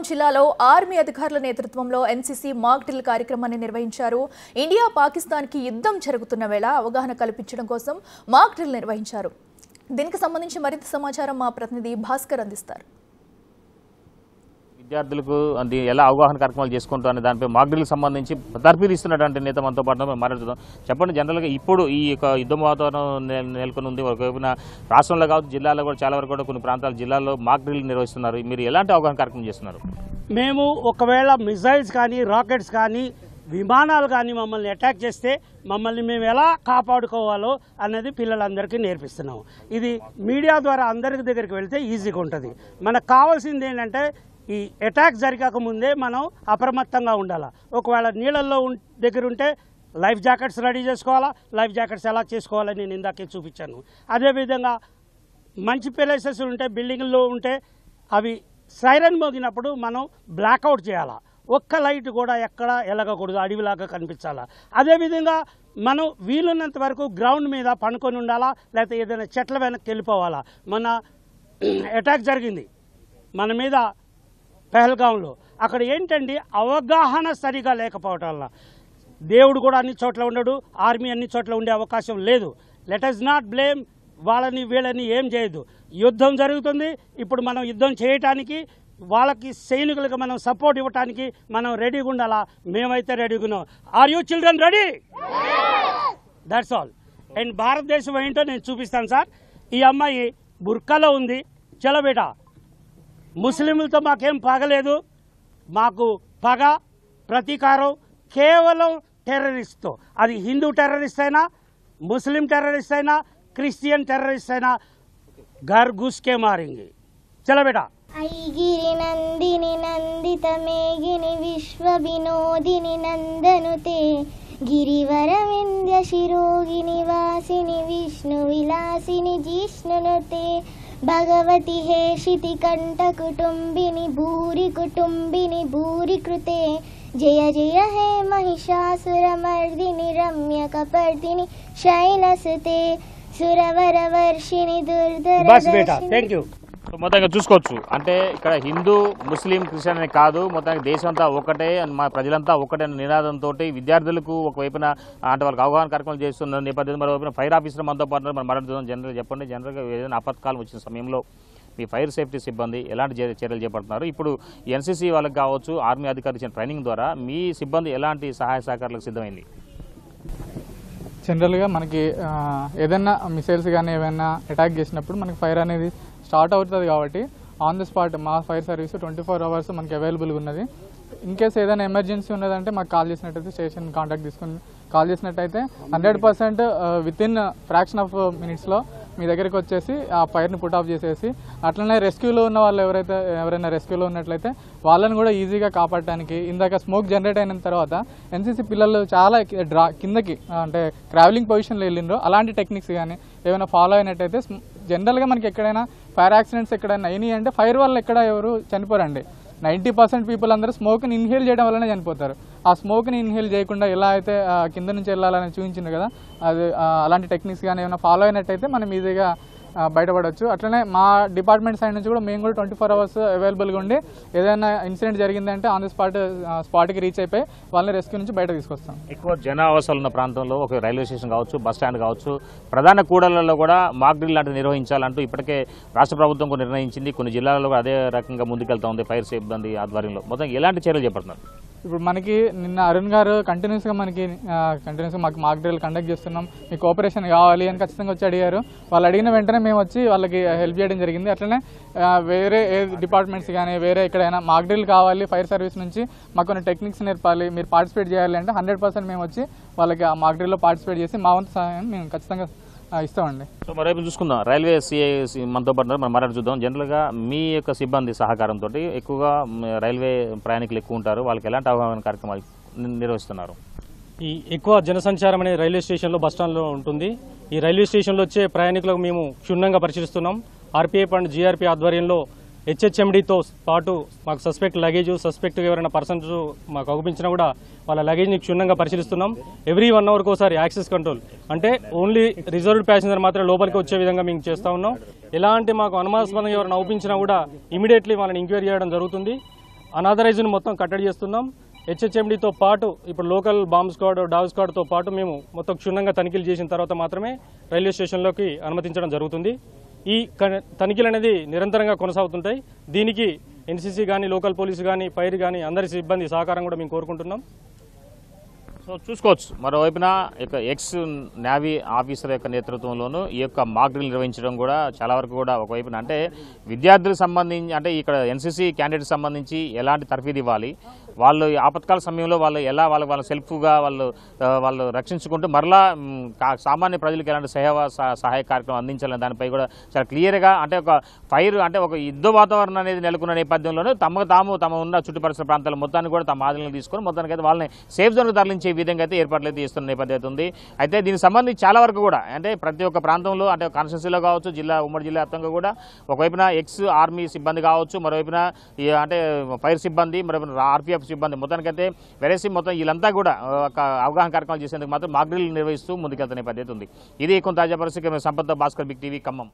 ఖమ్మం జిల్లాలో ఆర్మీ అధికారుల నేతృత్వంలో ఎన్సీసీ మాక్ డ్రిల్ కార్యక్రమాన్ని నిర్వహించారు. ఇండియా పాకిస్తాన్కి యుద్ధం జరుగుతున్న వేళ అవగాహన కల్పించడం కోసం మాక్ డ్రిల్ నిర్వహించారు. దీనికి సంబంధించి మరింత సమాచారం మా ప్రతినిధి భాస్కర్ అందిస్తారు. విద్యార్థులకు ఎలా అవగాహన కార్యక్రమాలు చేసుకుంటారనే దానిపై మాక్ డ్రిల్కి సంబంధించి తర్ఫీదు ఇస్తున్నటువంటి నేత మనతో పాటు మాట్లాడుతున్నాం. చెప్పండి, జనరల్గా ఇప్పుడు ఈ యొక్క యుద్ధ వాతావరణం నెలకొని ఉంది. ఒకవైపున రాష్ట్రంలో కావచ్చు, జిల్లాలో కూడా చాలా వరకు కూడా కొన్ని ప్రాంతాల జిల్లాల్లో మాక్ డ్రిల్ నిర్వహిస్తున్నారు. మీరు ఎలాంటి అవగాహన కార్యక్రమం చేస్తున్నారు? మేము ఒకవేళ మిసైల్స్ కానీ, రాకెట్స్ కానీ, విమానాలు కానీ మమ్మల్ని అటాక్ చేస్తే మమ్మల్ని మేము ఎలా కాపాడుకోవాలో అన్నది పిల్లలందరికీ నేర్పిస్తున్నాం. ఇది మీడియా ద్వారా అందరి దగ్గరికి వెళ్తే ఈజీగా ఉంటుంది. మనకు కావాల్సింది ఏంటంటే ఈ అటాక్ జరగక ముందే మనం అప్రమత్తంగా ఉండాలి. ఒకవేళ నీళ్ళల్లో దగ్గర ఉంటే లైఫ్ జాకెట్స్ రెడీ చేసుకోవాలా. లైఫ్ జాకెట్స్ ఎలా చేసుకోవాలని నేను ఇందాకే చూపించాను. అదేవిధంగా మంచి ప్లేసెస్ ఉంటే, బిల్డింగ్లో ఉంటే అవి సైరన్ మోగినప్పుడు మనం బ్లాక్అవుట్ చేయాలా. ఒక్క లైట్ కూడా ఎక్కడ ఎలగకూడదు, అడవిలాగా కనిపించాలా. అదేవిధంగా మనం వీలున్నంత వరకు గ్రౌండ్ మీద పనుకొని ఉండాలా, లేకపోతే ఏదైనా చెట్ల వెనక్కి వెళ్ళిపోవాలా. మన అటాక్ జరిగింది మన మీద పెహల్గాంలో. అక్కడ ఏంటండి అవగాహన సరిగా లేకపోవటం వల్ల దేవుడు కూడా అన్ని చోట్ల ఉండడు, ఆర్మీ అన్ని చోట్ల ఉండే అవకాశం లేదు. లెట్ అస్ నాట్ బ్లేమ్ వాళ్ళని వీళ్ళని. ఏం చేయదు, యుద్ధం జరుగుతుంది. ఇప్పుడు మనం యుద్ధం చేయటానికి వాళ్ళకి సైనికులకు మనం సపోర్ట్ ఇవ్వటానికి మనం రెడీగా ఉండాలా. మేమైతే రెడీగా ఉన్నాం. Are you children ready? That's all. And Bharatadesam ఏంటో నేను చూపిస్తాను సార్. ఈ అమ్మాయి బుర్కాలో ఉంది. చలో బేటా, ముస్లింలతో మాకేం పగలేదు. మాకు పగ, ప్రతీకారం కేవలం టెర్రరిస్ట్తో. అది హిందూ టెర్రరిస్ట్ అయినా, ముస్లిం టెర్రరిస్ట్ అయినా, క్రిస్టియన్ టెర్రరిస్ట్ అయినా ఘర్ ఘుస్కే మారేంगे. చలో బేటా. ఐగిరి నందిని నందిత మేఘిని విశ్వ వినోదిని నందనుతే గిరివర వింధ్య శిరోగిని వాసిని విష్ణు విలాసిని జిష్ణునుతే భగవతి హేషితి కంఠ కుటుంబిని భూరి కుటుంబిని భూరి కృతే జయ జయ హే మహిషాసుర మర్దిని రమ్య కపర్దిని శైలసుతే సురవర వర్షిణి దుర్ధర. మొత్తంగా చూసుకోవచ్చు, అంటే ఇక్కడ హిందూ, ముస్లిం, క్రిస్టియన్ అని కాదు, మొత్తానికి దేశం అంతా ఒకటే, మా ప్రజలంతా ఒకటే అనే నినాదంతో విద్యార్థులకు ఒకవైపున అంటే వాళ్ళకి అవగాహన కార్యక్రమాలు చేస్తున్న నేపథ్యంలో మరోవైపున ఫైర్ ఆఫీసర్ మనతో పాటు మనం మాట్లాడుతున్నాం. జనరల్ చెప్పండి, జనరల్గా ఏదైనా ఆపత్కాలం వచ్చిన సమయంలో మీ ఫైర్ సేఫ్టీ సిబ్బంది ఎలాంటి చర్యలు చేపడుతున్నారు? ఇప్పుడు ఎన్సీసీ వాళ్ళకి కావచ్చు, ఆర్మీ అధికారులు ఇచ్చిన ట్రైనింగ్ ద్వారా మీ సిబ్బంది ఎలాంటి సహాయ సహకారాలకు సిద్ధమైంది? జనరల్గా మనకి ఏదైనా మిసైల్స్ కానీ ఏమైనా అటాక్ చేసినప్పుడు మనకి ఫైర్ అనేది స్టార్ట్ అవుతుంది కాబట్టి ఆన్ ది స్పాట్ మా ఫైర్ సర్వీస్ 24 అవర్స్ మనకి అవైలబుల్గా ఉన్నది. ఇన్ కేస్ ఏదైనా ఎమర్జెన్సీ ఉన్నదంటే మాకు కాల్ చేసినట్టయితే స్టేషన్ కాంటాక్ట్ తీసుకుని కాల్ చేసినట్టయితే 100% విత్ ఇన్ ఫ్రాక్షన్ ఆఫ్ మినిట్స్లో మీ దగ్గరికి వచ్చేసి ఆ ఫైర్ని పుట్ ఆఫ్ చేసేసి, అట్లనే రెస్క్యూలో ఉన్న వాళ్ళు ఎవరైనా రెస్క్యూలో ఉన్నట్లయితే వాళ్ళని కూడా ఈజీగా కాపాడటానికి ఇందాక స్మోక్ జనరేట్ అయిన తర్వాత ఎన్సీసీ పిల్లలు చాలా కిందకి అంటే ట్రావెలింగ్ పొజిషన్లో వెళ్ళిండ్రు. అలాంటి టెక్నిక్స్ కానీ ఏమైనా ఫాలో అయినట్టయితే జనరల్గా మనకి ఎక్కడైనా ఫైర్ యాక్సిడెంట్స్ ఎక్కడైనా అయినాయి అంటే ఫైర్ వల్ల ఎక్కడ ఎవరు చనిపోరండి. 90% పీపుల్ అందరూ స్మోక్ని ఇన్హేల్ చేయడం వల్లనే చనిపోతారు. ఆ స్మోక్ని ఇన్హేల్ చేయకుండా ఎలా అయితే కింద నుంచి వెళ్ళాలని చూపించింది కదా, అది అలాంటి టెక్నిక్స్ కానీ ఏమైనా ఫాలో అయినట్టయితే మనం ఈజీగా బయటపడవచ్చు. అట్లనే మా డిపార్ట్మెంట్ సైడ్ నుంచి కూడా మేము కూడా 24 అవర్స్ అవైలబుల్గా ఉండి ఏదైనా ఇన్సిడెంట్ జరిగిందంటే ఆన్ ది స్పాట్కి రీచ్ అయిపోయి వాళ్ళని రెస్క్యూ నుంచి బయట తీసుకొస్తాం. ఎక్కువ జనావాసాలు ఉన్న ప్రాంతంలో ఒక రైల్వే స్టేషన్ కావచ్చు, బస్ స్టాండ్ కావచ్చు, ప్రధాన కూడళ్లలో కూడా మాక్ డ్రిల్ లాంటివి నిర్వహించాలంటూ ఇప్పటికే రాష్ట్ర ప్రభుత్వం కూడా నిర్ణయించింది. కొన్ని జిల్లాలలో అదే రకంగా ముందుకెళ్తా ఉంది ఫైర్ సిబ్బంది ఆధ్వర్యంలో. మొత్తం ఎలాంటి చర్యలు చేపడుతున్నారు? ఇప్పుడు మనకి నిన్న అరుణ్ గారు కంటిన్యూస్గా మాకు మాక్ డ్రిల్ కండక్ట్ చేస్తున్నాం, మీకు కోఆపరేషన్ కావాలి అని ఖచ్చితంగా వచ్చి అడిగారు. వాళ్ళు అడిగిన వెంటనే మేము వచ్చి వాళ్ళకి హెల్ప్ చేయడం జరిగింది. అట్లనే వేరే డిపార్ట్మెంట్స్ కానీ వేరే ఎక్కడైనా మాక్ డ్రిల్ కావాలి, ఫైర్ సర్వీస్ నుంచి మాకు కొన్ని టెక్నిక్స్ నేర్పాలి, మీరు పార్టిసిపేట్ చేయాలి అంటే 100% మేము వచ్చి వాళ్ళకి ఆ మాక్ డ్రిల్లో పార్టిసిపేట్ చేసి మా వంతు సహాయం మేము ఖచ్చితంగా ఇస్తామండి. సో మరోవైపు చూసుకుందాం, రైల్వే సిఐ మనతో పాటు మనం మాట్లాడి చూద్దాం. జనరల్గా మీ యొక్క సిబ్బంది సహకారంతో ఎక్కువగా రైల్వే ప్రయాణికులు ఎక్కువ ఉంటారు, వాళ్ళకి ఎలాంటి అవగాహన కార్యక్రమాలు నిర్వహిస్తున్నారు? ఈ ఎక్కువ జనసంచారం అనేది రైల్వే స్టేషన్లో, బస్టాండ్లో ఉంటుంది. ఈ రైల్వే స్టేషన్లో వచ్చే ప్రయాణికులకు మేము క్షుణ్ణంగా పరిశీలిస్తున్నాం. ఆర్పీఎఫ్ అండ్ జీఆర్పీ ఆధ్వర్యంలో హెచ్హెచ్ఎండితో పాటు మాకు సస్పెక్ట్ లగేజ్, సస్పెక్ట్ ఎవరైనా పర్సన్స్ మాకు అగుపించినా కూడా వాళ్ళ లగేజ్ని క్షుణ్ణంగా పరిశీలిస్తున్నాం. ఎవ్రీ 1 అవర్కి ఒకసారి యాక్సెస్ కంట్రోల్, అంటే ఓన్లీ రిజర్వ్డ్ ప్యాసింజర్ మాత్రం లోపలికి వచ్చే విధంగా మేము చేస్తూ ఉన్నాం. ఎలాంటి మాకు అనుమానాస్పదంగా ఎవరైనా అవుపించినా కూడా ఇమీడియట్లీ వాళ్ళని ఎంక్వైరీ చేయడం జరుగుతుంది. అనాథరైజ్ను మొత్తం కట్టడి చేస్తున్నాం. హెచ్హెచ్ఎండితో పాటు ఇప్పుడు లోకల్ బాంబ్ స్క్వాడ్, డాగ్ స్క్వాడ్తో పాటు మేము మొత్తం క్షుణ్ణంగా తనిఖీలు చేసిన తర్వాత మాత్రమే రైల్వే స్టేషన్లోకి అనుమతించడం జరుగుతుంది. ఈ తనిఖీలు అనేది నిరంతరంగా కొనసాగుతుంటాయి. దీనికి ఎన్సీసీ కానీ, లోకల్ పోలీసు కానీ, ఫైర్ కానీ అందరి సిబ్బంది సహకారం కూడా మేము కోరుకుంటున్నాం. సో చూసుకోవచ్చు, మరోవైపున ఇక ఎక్స్ నేవీ ఆఫీసర్ యొక్క నేతృత్వంలోనూ ఈ యొక్క మాక్ డ్రిల్ నిర్వహించడం కూడా చాలా వరకు కూడా ఒకవైపున అంటే విద్యార్థులకు సంబంధించి అంటే ఇక్కడ ఎన్సీసీ క్యాండిడేట్ సంబంధించి ఎలాంటి తర్ఫీదు ఇవ్వాలి, వాళ్ళు ఆపత్కాల సమయంలో వాళ్ళు ఎలా వాళ్ళ సెల్ఫ్గా వాళ్ళు రక్షించుకుంటూ మరలా సామాన్య ప్రజలకు ఎలాంటి సహాయ కార్యక్రమం అందించాలని దానిపై కూడా చాలా క్లియర్గా అంటే ఒక ఫైర్ అంటే ఒక యుద్ధ వాతావరణం అనేది నెలకొన్న నేపథ్యంలోనే తమ ఉన్న చుట్టుపరిసర ప్రాంతాల మొత్తాన్ని కూడా తమ ఆధీనంలో తీసుకొని మొత్తానికి అయితే వాళ్ళని సేఫ్ జోన్కి తరలించే విధంగా అయితే ఏర్పాట్లు అయితే చేస్తున్న నేపథ్యం ఉంది. అయితే దీనికి సంబంధించి చాలా వరకు కూడా అంటే ప్రతి ఒక్క ప్రాంతంలో అంటే కాన్స్టిట్యూన్సీలో కావచ్చు, ఉమ్మడి జిల్లా వ్యాప్తంగా కూడా ఒకవైపున ఎక్స్ ఆర్మీ సిబ్బంది కావచ్చు, మరోవైపున అంటే ఫైర్ సిబ్బంది, మరోవైపున ఆర్పీఎఫ్ సిబ్బంది మొత్తానికైతే వెరసి మొత్తం వీళ్ళంతా కూడా ఒక అవగాహన కార్యక్రమాలు చేసేందుకు మాత్రం మాక్ డ్రిల్ నిర్వహిస్తూ ముందుకెళ్తున్న నేపథ్యం ఉంది. ఇది కొంత తాజా పరిస్థితి. Sampath Bhaskar, big TV, Khammam.